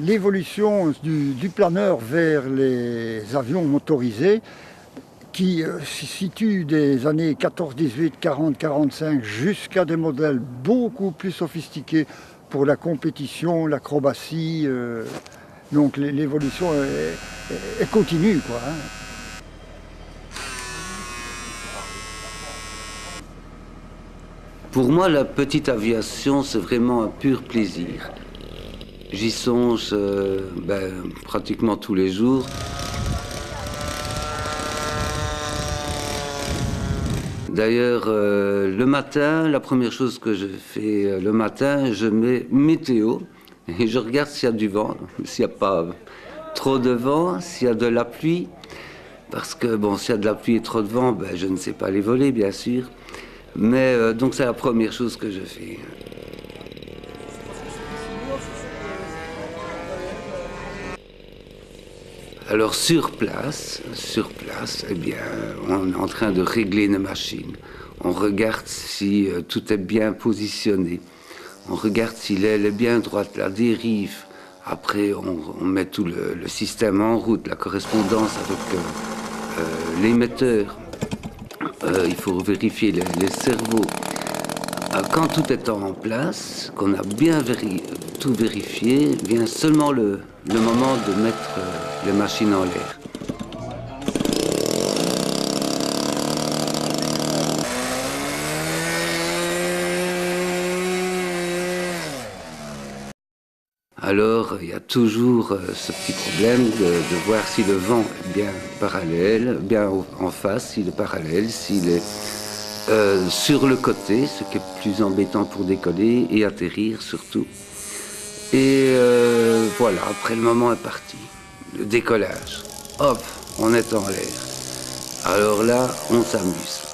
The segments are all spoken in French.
L'évolution du planeur vers les avions motorisés qui se situent des années 14, 18, 40, 45 jusqu'à des modèles beaucoup plus sophistiqués pour la compétition, l'acrobatie. Donc l'évolution est continue, quoi, hein. Pour moi, la petite aviation, c'est vraiment un pur plaisir. J'y songe pratiquement tous les jours. D'ailleurs, le matin, la première chose que je fais le matin, je mets météo et je regarde s'il y a du vent, s'il n'y a pas trop de vent, s'il y a de la pluie. Parce que bon, s'il y a de la pluie et trop de vent, je ne sais pas les voler, bien sûr. Mais donc c'est la première chose que je fais. Alors sur place, eh bien, on est en train de régler nos machines. On regarde si tout est bien positionné. On regarde si l'aile est bien droite, la dérive. Après, on met tout le système en route, la correspondance avec l'émetteur. Il faut vérifier les cerveaux. Quand tout est en place, qu'on a bien tout vérifié, vient seulement le moment de mettre les machines en l'air. Alors, il y a toujours ce petit problème de voir si le vent est bien parallèle, bien en face, s'il est parallèle, s'il est sur le côté, ce qui est plus embêtant pour décoller et atterrir surtout. Et voilà, après le moment est parti. Le décollage. Hop, on est en l'air. Alors là, on s'amuse.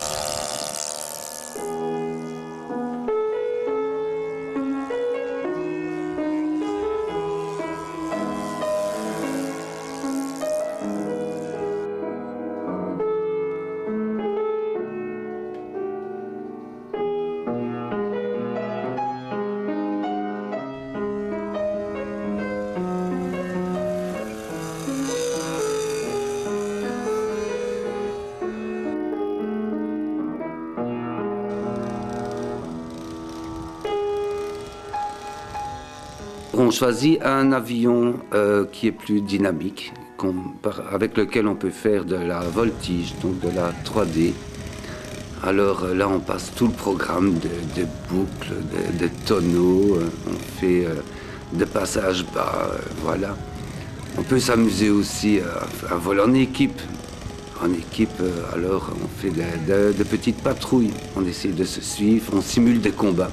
On choisit un avion qui est plus dynamique, avec lequel on peut faire de la voltige, donc de la 3D. Alors là, on passe tout le programme des boucles, des tonneaux, on fait des passages bas, voilà. On peut s'amuser aussi à voler en équipe. En équipe, alors on fait de petites patrouilles, on essaie de se suivre, on simule des combats.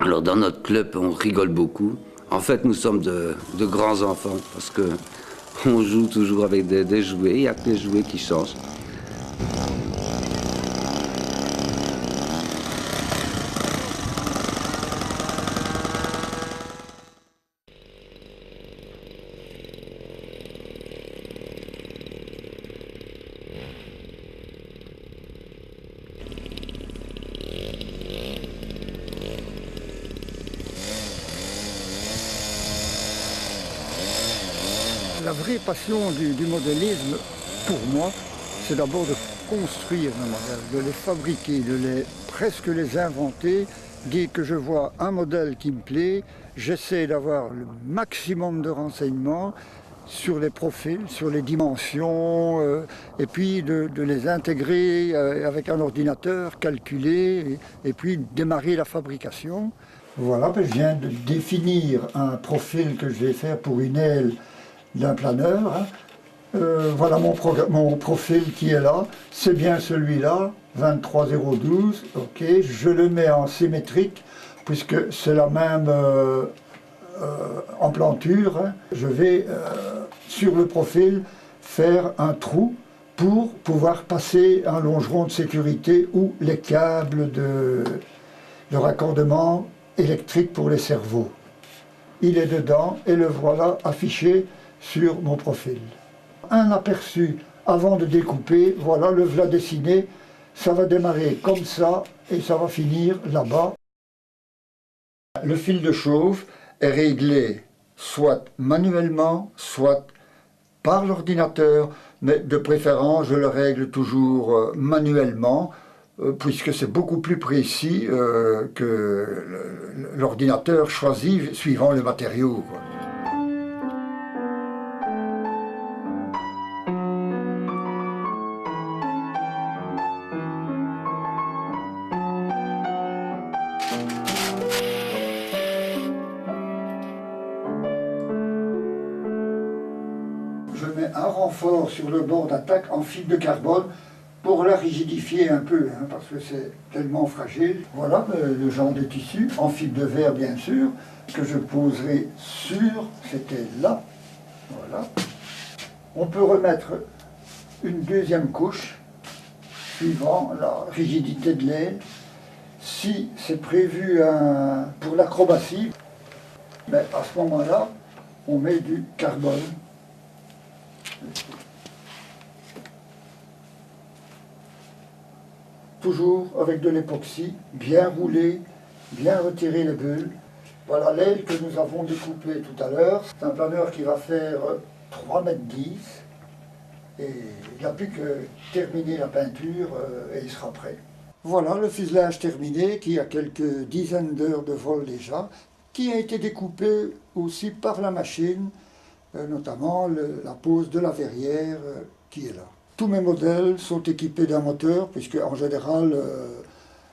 Alors dans notre club, on rigole beaucoup. En fait, nous sommes de grands enfants parce que on joue toujours avec des jouets. Il n'y a que les jouets qui changent. vraie passion du modélisme, pour moi, c'est d'abord de construire nos modèles, de les fabriquer, presque les inventer. Dès que je vois un modèle qui me plaît, j'essaie d'avoir le maximum de renseignements sur les profils, sur les dimensions, et puis de les intégrer avec un ordinateur, calculer, et puis démarrer la fabrication. Voilà, je viens de définir un profil que je vais faire pour une aile d'un planeur. Hein. Voilà mon profil qui est là, c'est bien celui-là, 23012, ok, je le mets en symétrique, puisque c'est la même emplanture. Hein. Je vais, sur le profil, faire un trou pour pouvoir passer un longeron de sécurité ou les câbles de raccordement électrique pour les cerveaux. Il est dedans et le voilà affiché sur mon profil. Un aperçu avant de découper, voilà, le voilà dessiné, ça va démarrer comme ça et ça va finir là-bas. Le fil de chauffe est réglé soit manuellement, soit par l'ordinateur, mais de préférence je le règle toujours manuellement, puisque c'est beaucoup plus précis que l'ordinateur choisi suivant le matériau, quoi. Je mets un renfort sur le bord d'attaque en fibre de carbone pour la rigidifier un peu, hein, parce que c'est tellement fragile. Voilà le genre de tissu, en fibre de verre bien sûr, que je poserai sur, c'était là, voilà. On peut remettre une deuxième couche, suivant la rigidité de l'aile. Si c'est prévu pour l'acrobatie, ben, à ce moment-là, on met du carbone. Toujours avec de l'époxy, bien roulé, bien retirer les bulles. Voilà l'aile que nous avons découpée tout à l'heure. C'est un planeur qui va faire 3,10 m et il n'y a plus que terminer la peinture et il sera prêt. Voilà le fuselage terminé qui a quelques dizaines d'heures de vol déjà, qui a été découpé aussi par la machine, notamment la pose de la verrière qui est là. Tous mes modèles sont équipés d'un moteur, puisque en général,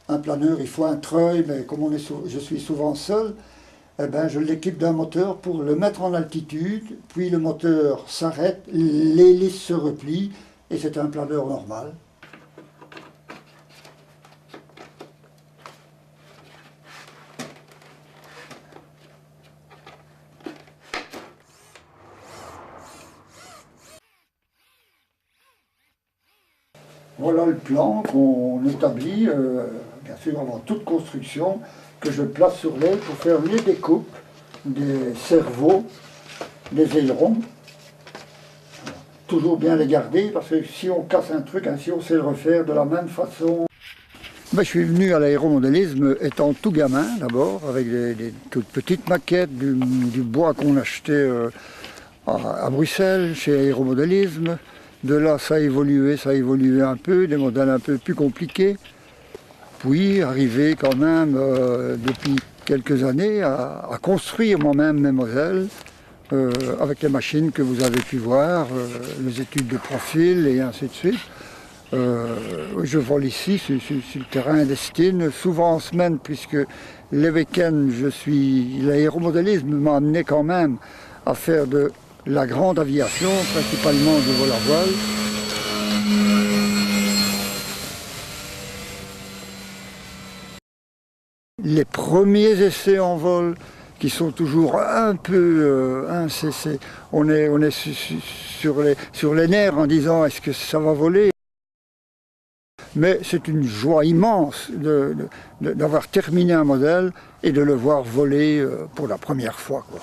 un planeur, il faut un treuil, mais comme je suis souvent seul, eh ben, je l'équipe d'un moteur pour le mettre en altitude, puis le moteur s'arrête, l'hélice se replie, et c'est un planeur normal. Voilà le plan qu'on établit, bien sûr avant toute construction, que je place sur l'aile pour faire les découpes des cerveaux, des ailerons. Toujours bien les garder, parce que si on casse un truc, ainsi on sait le refaire de la même façon. Ben, je suis venu à l'aéromodélisme étant tout gamin d'abord, avec des toutes petites maquettes, du bois qu'on achetait à Bruxelles, chez Aéromodélisme. De là, ça a évolué un peu, des modèles un peu plus compliqués. Puis, arrivé quand même, depuis quelques années, à construire moi-même mes modèles, avec les machines que vous avez pu voir, les études de profil et ainsi de suite. Je vole ici, sur le terrain d'Estine, souvent en semaine, puisque les week-ends, l'aéromodélisme m'a amené quand même à faire de la grande aviation, principalement de vol à voile. Les premiers essais en vol, qui sont toujours un peu... on est sur les nerfs en disant est-ce que ça va voler? Mais c'est une joie immense d'avoir terminé un modèle et de le voir voler pour la première fois, quoi.